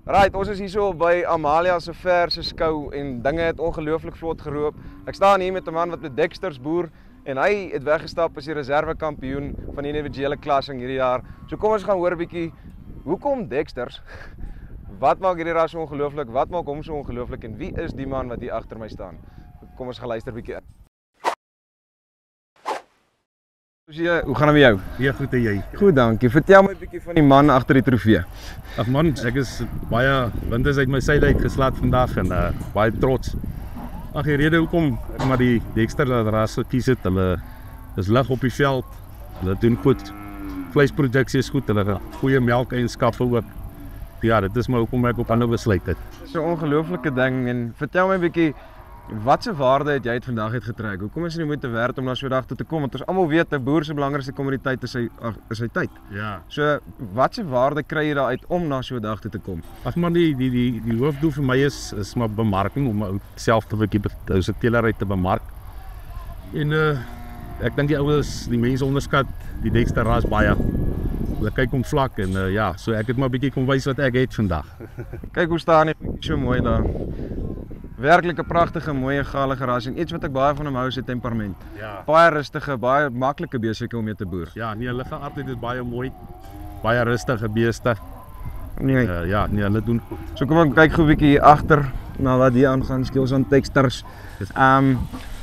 Right, ons is hier so by Amalia se verse skou en dinge het ongelooflik vlot geloop. Ek staan hier met 'n man wat met Dexters boer en hy het weggestap as die reservekampioen van die individuele klassing hierdie jaar. So kom ons gaan hoor 'n bietjie hoekom Dexters? Wat maak hierdie ras so ongelooflik? Wat maak hom so ongelooflik en wie is die man wat hier agter my staan? Kom ons gaan luister 'n bietjie in. Hoe gaan dit met jou? Ja, goed en jy? Goed, dankie. Vertel my 'n bietjie van die man agter die trofee. Ag man, ek is baie wind is uit my seile uitgeslaat vandag en baie trots. Ag die rede hoekom ek maar die Dexter ras gekies het, hulle is lig op die veld. Hulle doen goed. Vleisproduksie is goed, hulle het goeie melkeienskappe ook. Ja, dit is maar hoekom ek op ander besluit het. Dis 'n ongelooflike ding en vertel my 'n bietjie watse waarde het jy uit vandag uitgetrek? Hoekom is dit nie moeite werd om na so 'n dag toe te kom? Want ons almal weet 'n boer se belangrikste kommoditeit is sy tyd. Ja. So watse waarde kry jy daar uit om na so 'n dag toe te kom? Ag man, die hoofdoel vir my is maar bemarking om self 'n bietjie se teelery te bemark. En ek dink die ouens, die mense onderskat die Dexter ras baie. Hulle kyk om vlak en ja, so ek het maar 'n bietjie kom wys wat ek het vandag. Kyk hoe staan hy so mooi daar. Werklik 'n pragtige, mooi, galige ras en iets wat ek baie van hom hou is sy temperament. Ja. Baie rustige, baie maklike beeste om mee te boer. Ja, nee, hulle gaan altyd is baie mooi. Baie rustige beeste. Nee. Ja, nee, hulle doen goed. So kom ek kyk gou 'n bietjie hier agter na wat hier aangaan, skills aan Dexters.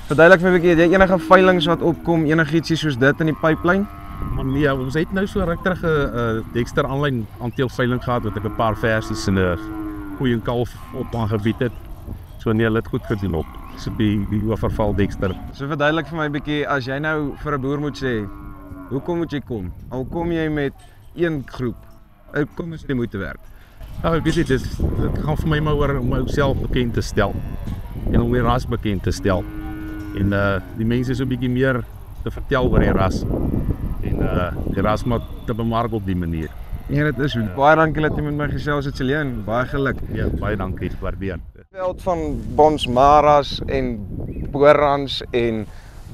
Verduidelik vir 'n bietjie, het jy enige veilings wat opkom, enigietsie soos dit in die pipeline? Maar nee, ons het nou so ruk terug 'n Dexter aanlyn aanteelveiling gehad wat ek 'n paar versies en 'n goeie kalf op aangebied het. So nee, hulle het goed gedoen op. So die oorval Dexter. So verduidelik vir my 'n bietjie, as jy nou vir 'n boer moet sê, hoekom moet jy kom? Al kom jy met een groep, kom is dit die moeite werd. Nou, ek weet dit gaan vir my maar oor om myself bekend te stel en om die ras bekend te stel. En die mense so 'n bietjie meer te vertel oor die ras en die ras maar te bemark op die manier. Ja, dit is baie dankie dat jy met my gesels het, Celine. Baie geluk. Ja, baie dankie, waardeer. Veld van Bonsmaras en Borans en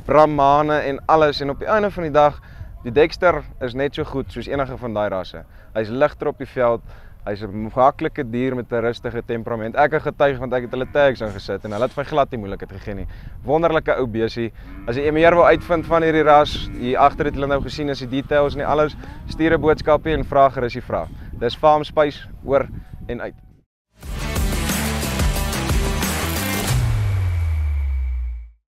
Brahmane en alles en op die einde van die dag, die Dexter is net so goed soos enige van daai rasse. Hy's ligter op die veld. Hy's 'n maklike dier met 'n rustige temperament. Ek is getuig want ek het hulle tags ingesit en hulle het vir glad nie moeilikheid gegee nie. Wonderlike ou besie. As jy meer wil uitvind van hierdie ras, hier agter het julle nou gesien is die details en alles, stuur 'n boodskapie en vra gerus die vraag. Dis Farm Spice oor en uit.